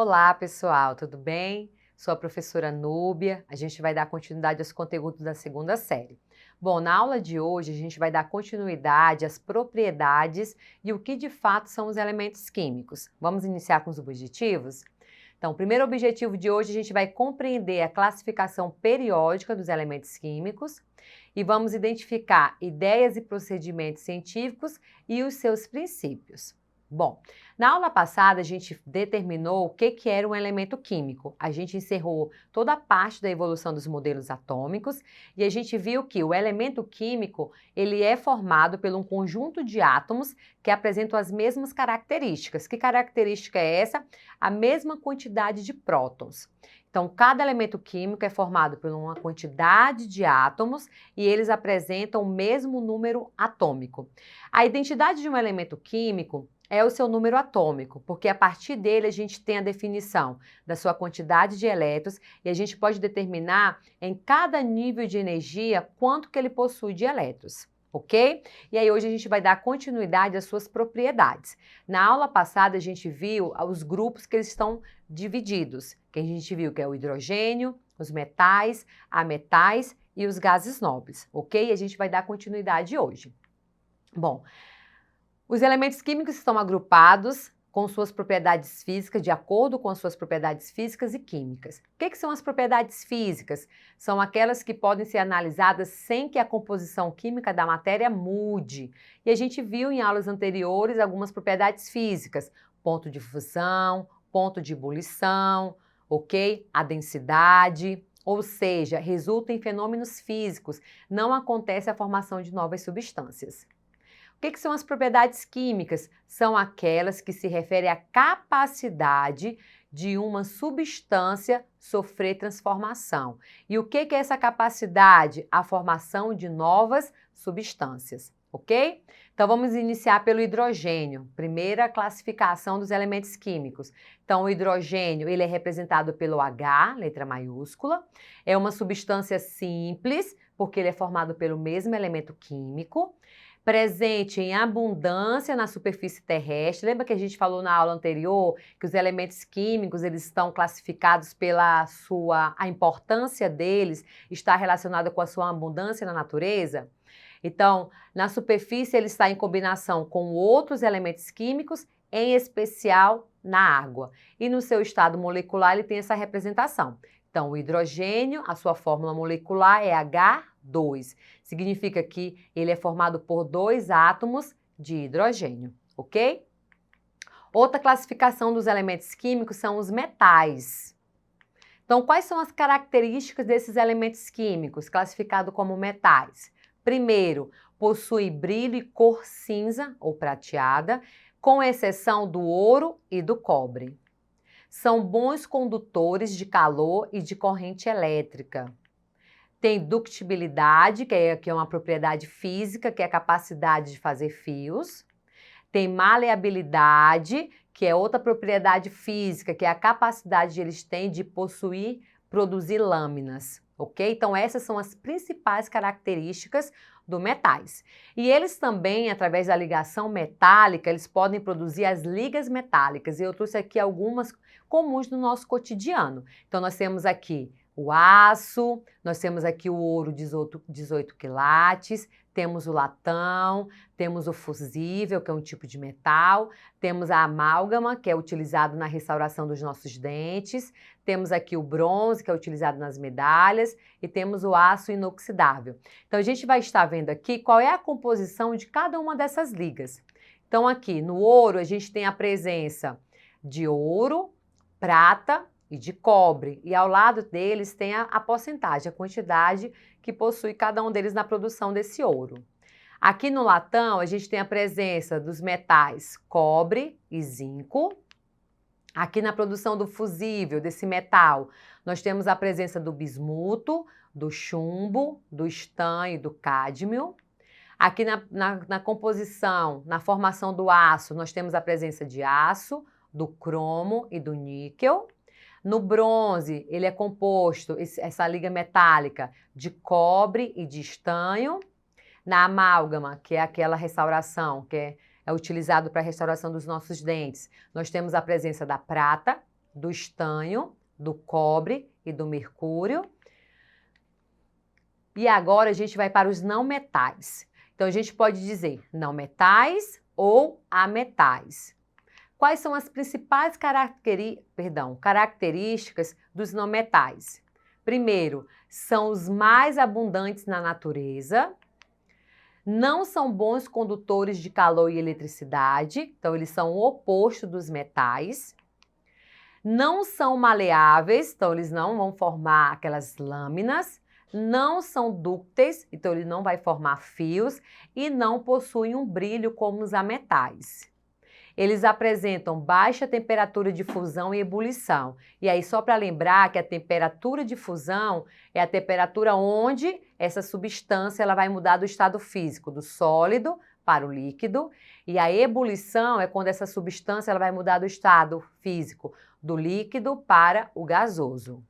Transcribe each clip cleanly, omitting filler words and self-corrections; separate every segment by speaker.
Speaker 1: Olá, pessoal, tudo bem? Sou a professora Núbia. A gente vai dar continuidade aos conteúdos da segunda série. Bom, na aula de hoje a gente vai dar continuidade às propriedades e o que de fato são os elementos químicos. Vamos iniciar com os objetivos? Então, o primeiro objetivo de hoje a gente vai compreender a classificação periódica dos elementos químicos e vamos identificar ideias e procedimentos científicos e os seus princípios. Bom, na aula passada a gente determinou o que era um elemento químico. A gente encerrou toda a parte da evolução dos modelos atômicos e a gente viu que o elemento químico ele é formado por um conjunto de átomos que apresentam as mesmas características. Que característica é essa? A mesma quantidade de prótons. Então, cada elemento químico é formado por uma quantidade de átomos e eles apresentam o mesmo número atômico. A identidade de um elemento químico é o seu número atômico, porque a partir dele a gente tem a definição da sua quantidade de elétrons e a gente pode determinar em cada nível de energia quanto que ele possui de elétrons. Ok? E aí hoje a gente vai dar continuidade às suas propriedades. Na aula passada a gente viu os grupos que eles estão divididos, que a gente viu que é o hidrogênio, os metais, ametais e os gases nobres, ok? E a gente vai dar continuidade hoje. Bom, os elementos químicos estão agrupados com suas propriedades físicas, de acordo com as suas propriedades físicas e químicas. O que são as propriedades físicas? São aquelas que podem ser analisadas sem que a composição química da matéria mude. E a gente viu em aulas anteriores algumas propriedades físicas, ponto de fusão, ponto de ebulição, ok? A densidade, ou seja, resulta em fenômenos físicos, não acontece a formação de novas substâncias. O que são as propriedades químicas? São aquelas que se referem à capacidade de uma substância sofrer transformação. E o que é essa capacidade? A formação de novas substâncias, ok? Então vamos iniciar pelo hidrogênio, primeira classificação dos elementos químicos. Então o hidrogênio ele é representado pelo H, letra maiúscula, é uma substância simples, porque ele é formado pelo mesmo elemento químico, presente em abundância na superfície terrestre. Lembra que a gente falou na aula anterior que os elementos químicos eles estão classificados pela a importância deles está relacionada com a sua abundância na natureza? Então, na superfície ele está em combinação com outros elementos químicos, em especial na água. E no seu estado molecular ele tem essa representação. Então, o hidrogênio, a sua fórmula molecular é H2. Significa que ele é formado por 2 átomos de hidrogênio, ok? Outra classificação dos elementos químicos são os metais. Então, quais são as características desses elementos químicos classificados como metais? Primeiro, possui brilho e cor cinza ou prateada, com exceção do ouro e do cobre. São bons condutores de calor e de corrente elétrica. Tem ductibilidade, que é uma propriedade física, que é a capacidade de fazer fios. Tem maleabilidade, que é outra propriedade física, que é a capacidade que eles têm de produzir lâminas, ok? Então essas são as principais características dos metais. E eles também, através da ligação metálica, eles podem produzir as ligas metálicas. E eu trouxe aqui algumas comuns no nosso cotidiano. Então nós temos aqui o aço, nós temos aqui o ouro 18 quilates, temos o latão, temos o fusível, que é um tipo de metal, temos a amálgama, que é utilizado na restauração dos nossos dentes, temos aqui o bronze, que é utilizado nas medalhas, e temos o aço inoxidável. Então a gente vai estar vendo aqui qual é a composição de cada uma dessas ligas. Então aqui no ouro a gente tem a presença de ouro, prata e de cobre, e ao lado deles tem a porcentagem, a quantidade que possui cada um deles na produção desse ouro. Aqui no latão a gente tem a presença dos metais cobre e zinco. Aqui na produção do fusível, desse metal, nós temos a presença do bismuto, do chumbo, do estanho e do cádmio. Aqui na composição, na formação do aço, nós temos a presença de aço, do cromo e do níquel. No bronze, ele é composto, essa liga metálica, de cobre e de estanho. Na amálgama, que é aquela restauração, que é utilizado para a restauração dos nossos dentes, nós temos a presença da prata, do estanho, do cobre e do mercúrio. E agora a gente vai para os não metais. Então a gente pode dizer não metais ou ametais. Quais são as principais características dos não metais? Primeiro, são os mais abundantes na natureza, não são bons condutores de calor e eletricidade, então eles são o oposto dos metais, não são maleáveis, então eles não vão formar aquelas lâminas, não são dúcteis, então ele não vai formar fios e não possuem um brilho como os ametais. Eles apresentam baixa temperatura de fusão e ebulição. E aí, só para lembrar que a temperatura de fusão é a temperatura onde essa substância ela vai mudar do estado físico, do sólido para o líquido. E a ebulição é quando essa substância ela vai mudar do estado físico, do líquido para o gasoso.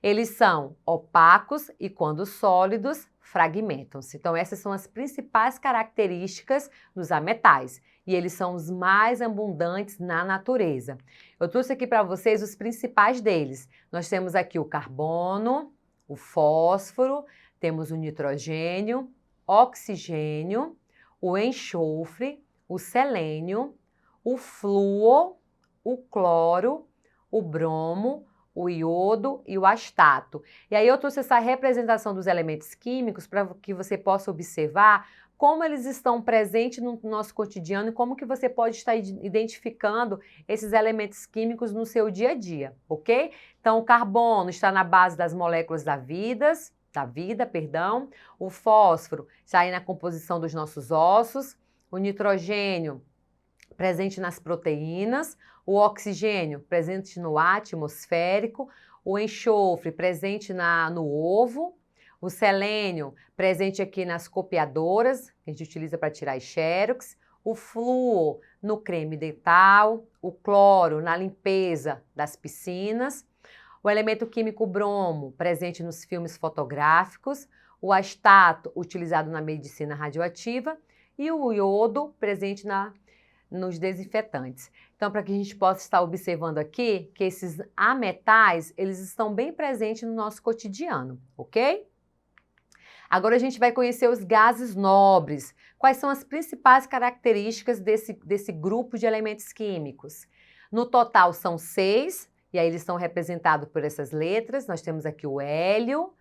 Speaker 1: Eles são opacos e, quando sólidos, fragmentam-se. Então, essas são as principais características dos ametais. E eles são os mais abundantes na natureza. Eu trouxe aqui para vocês os principais deles. Nós temos aqui o carbono, o fósforo, temos o nitrogênio, oxigênio, o enxofre, o selênio, o flúor, o cloro, o bromo, o iodo e o astato. E aí eu trouxe essa representação dos elementos químicos para que você possa observar como eles estão presentes no nosso cotidiano e como que você pode estar identificando esses elementos químicos no seu dia a dia, ok? Então, o carbono está na base das moléculas da vida, o fósforo está aí na composição dos nossos ossos, o nitrogênio presente nas proteínas, o oxigênio presente no ar atmosférico, o enxofre presente no ovo, o selênio presente aqui nas copiadoras, que a gente utiliza para tirar xerox, o flúor no creme dental, o cloro na limpeza das piscinas, o elemento químico bromo presente nos filmes fotográficos, o astato utilizado na medicina radioativa e o iodo presente nos desinfetantes. Então, para que a gente possa estar observando aqui que esses ametais, eles estão bem presentes no nosso cotidiano, ok? Agora a gente vai conhecer os gases nobres. Quais são as principais características desse grupo de elementos químicos? No total são 6, e aí eles estão representados por essas letras. Nós temos aqui o hélio,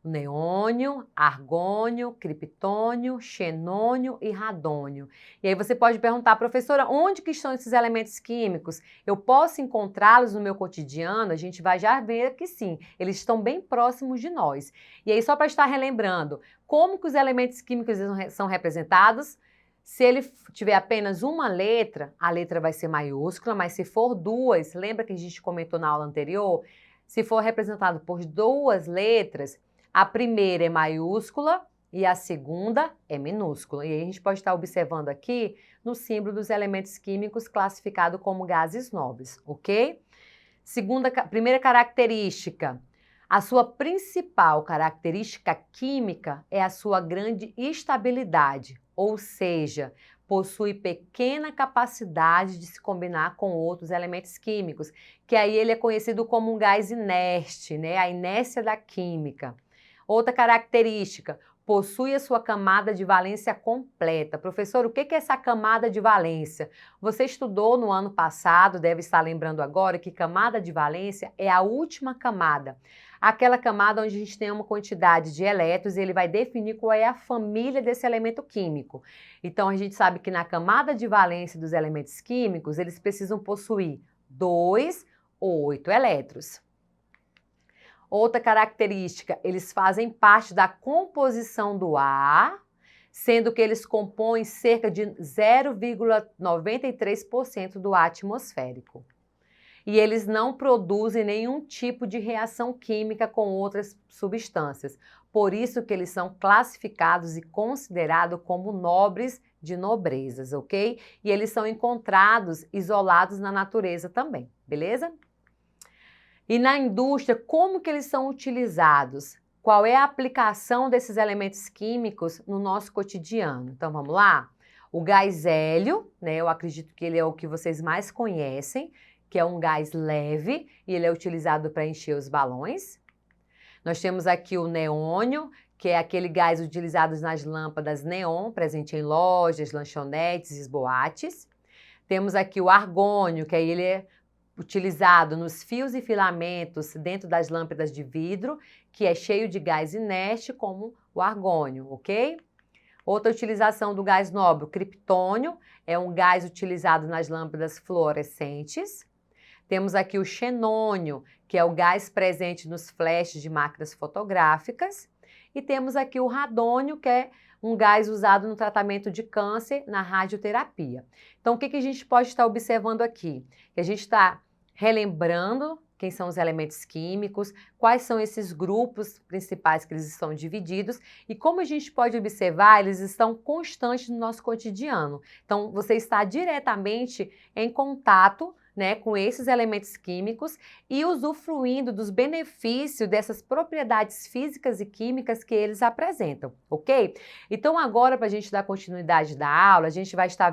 Speaker 1: o neônio, argônio, criptônio, xenônio e radônio. E aí você pode perguntar, professora, onde que estão esses elementos químicos? Eu posso encontrá-los no meu cotidiano? A gente vai já ver que sim, eles estão bem próximos de nós. E aí só para estar relembrando, como que os elementos químicos são representados? Se ele tiver apenas uma letra, a letra vai ser maiúscula, mas se for duas, lembra que a gente comentou na aula anterior? Se for representado por 2 letras, a primeira é maiúscula e a segunda é minúscula. E aí a gente pode estar observando aqui no símbolo dos elementos químicos classificado como gases nobres, ok? Primeira característica, a sua principal característica química é a sua grande estabilidade, ou seja, possui pequena capacidade de se combinar com outros elementos químicos, que aí ele é conhecido como um gás inerte, né? A inércia da química. Outra característica, possui a sua camada de valência completa. Professor, o que é essa camada de valência? Você estudou no ano passado, deve estar lembrando agora, que camada de valência é a última camada. Aquela camada onde a gente tem uma quantidade de elétrons e ele vai definir qual é a família desse elemento químico. Então, a gente sabe que na camada de valência dos elementos químicos, eles precisam possuir 2 ou 8 elétrons. Outra característica, eles fazem parte da composição do ar, sendo que eles compõem cerca de 0,93% do ar atmosférico. E eles não produzem nenhum tipo de reação química com outras substâncias. Por isso que eles são classificados e considerados como nobres de nobrezas, ok? E eles são encontrados isolados na natureza também, beleza? E na indústria, como que eles são utilizados? Qual é a aplicação desses elementos químicos no nosso cotidiano? Então, vamos lá? O gás hélio, né? Eu acredito que ele é o que vocês mais conhecem, que é um gás leve e ele é utilizado para encher os balões. Nós temos aqui o neônio, que é aquele gás utilizado nas lâmpadas neon, presente em lojas, lanchonetes e boates. Temos aqui o argônio, que aí ele é utilizado nos fios e filamentos dentro das lâmpadas de vidro, que é cheio de gás inerte, como o argônio, ok? Outra utilização do gás nobre, o criptônio, é um gás utilizado nas lâmpadas fluorescentes. Temos aqui o xenônio, que é o gás presente nos flashes de máquinas fotográficas. E temos aqui o radônio, que é um gás usado no tratamento de câncer na radioterapia. Então, o que a gente pode estar observando aqui? Que a gente está relembrando quem são os elementos químicos, quais são esses grupos principais que eles estão divididos e como a gente pode observar, eles estão constantes no nosso cotidiano. Então, você está diretamente em contato, né, com esses elementos químicos e usufruindo dos benefícios dessas propriedades físicas e químicas que eles apresentam, ok? Então, agora, para a gente dar continuidade da aula, a gente vai estar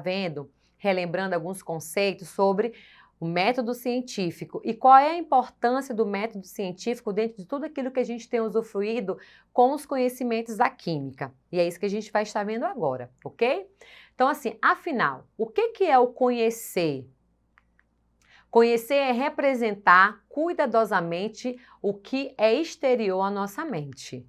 Speaker 1: relembrando alguns conceitos sobre o método científico e qual é a importância do método científico dentro de tudo aquilo que a gente tem usufruído com os conhecimentos da química. E é isso que a gente vai estar vendo agora, ok? Então, assim, afinal, o que é o conhecer? Conhecer é representar cuidadosamente o que é exterior à nossa mente.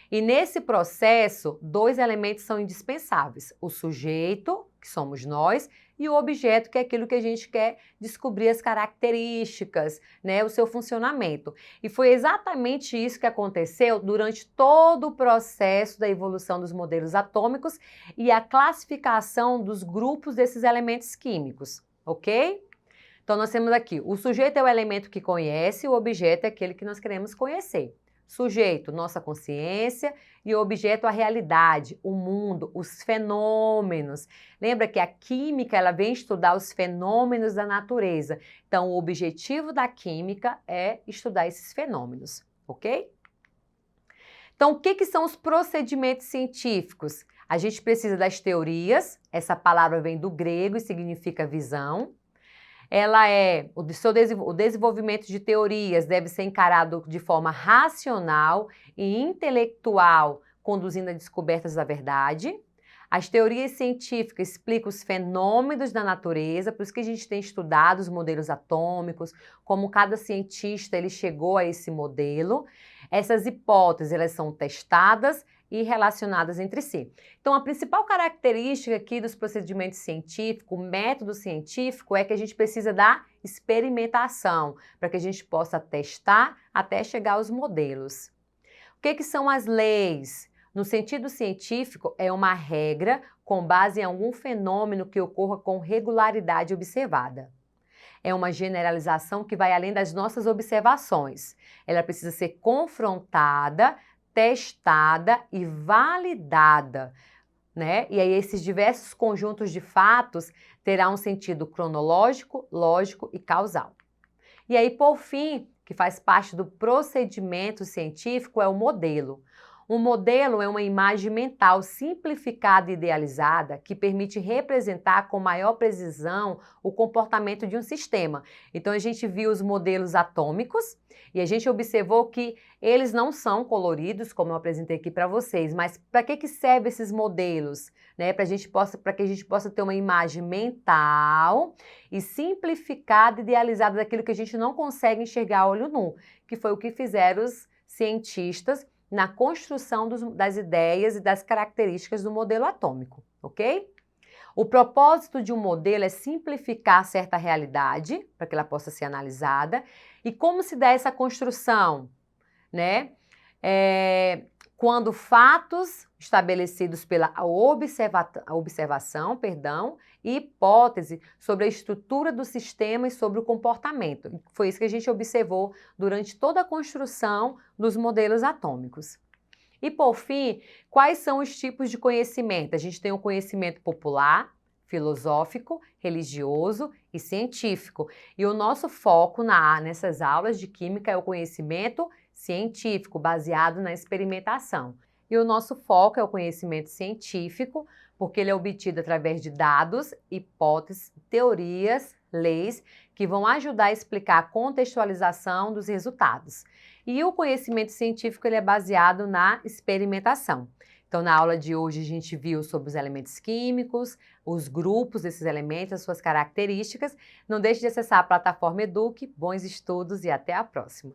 Speaker 1: E nesse processo, dois elementos são indispensáveis: o sujeito, que somos nós, e o objeto, que é aquilo que a gente quer descobrir as características, né, o seu funcionamento. E foi exatamente isso que aconteceu durante todo o processo da evolução dos modelos atômicos e a classificação dos grupos desses elementos químicos, ok? Então, nós temos aqui, o sujeito é o elemento que conhece, o objeto é aquele que nós queremos conhecer. Sujeito, nossa consciência, e o objeto, a realidade, o mundo, os fenômenos. Lembra que a química, ela vem estudar os fenômenos da natureza. Então, o objetivo da química é estudar esses fenômenos, ok? Então, o que são os procedimentos científicos? A gente precisa das teorias, essa palavra vem do grego e significa visão. O desenvolvimento de teorias deve ser encarado de forma racional e intelectual, conduzindo a descobertas da verdade. As teorias científicas explicam os fenômenos da natureza, por isso que a gente tem estudado os modelos atômicos, como cada cientista ele chegou a esse modelo. Essas hipóteses elas são testadas e relacionadas entre si. Então, a principal característica aqui dos procedimentos científicos, o método científico, é que a gente precisa da experimentação, para que a gente possa testar até chegar aos modelos. O que são as leis? No sentido científico, é uma regra com base em algum fenômeno que ocorra com regularidade observada. É uma generalização que vai além das nossas observações. Ela precisa ser confrontada, testada e validada, né? E aí esses diversos conjuntos de fatos terão um sentido cronológico, lógico e causal. E aí, por fim, que faz parte do procedimento científico, é o modelo. Um modelo é uma imagem mental simplificada e idealizada que permite representar com maior precisão o comportamento de um sistema. Então, a gente viu os modelos atômicos e a gente observou que eles não são coloridos, como eu apresentei aqui para vocês, mas para que servem esses modelos? Né? Para que a gente possa ter uma imagem mental e simplificada e idealizada daquilo que a gente não consegue enxergar a olho nu, que foi o que fizeram os cientistas na construção das ideias e das características do modelo atômico, ok? O propósito de um modelo é simplificar certa realidade, para que ela possa ser analisada. E como se dá essa construção? Né? Quando fatos estabelecidos pela observação, e hipótese sobre a estrutura do sistema e sobre o comportamento. Foi isso que a gente observou durante toda a construção dos modelos atômicos. E, por fim, quais são os tipos de conhecimento? A gente tem o conhecimento popular, filosófico, religioso e científico. E o nosso foco nessas aulas de química é o conhecimento científico, baseado na experimentação. E o nosso foco é o conhecimento científico, porque ele é obtido através de dados, hipóteses, teorias leis, que vão ajudar a explicar a contextualização dos resultados. E o conhecimento científico ele é baseado na experimentação. Então, na aula de hoje, a gente viu sobre os elementos químicos, os grupos desses elementos, as suas características. Não deixe de acessar a plataforma Eduque. Bons estudos e até a próxima!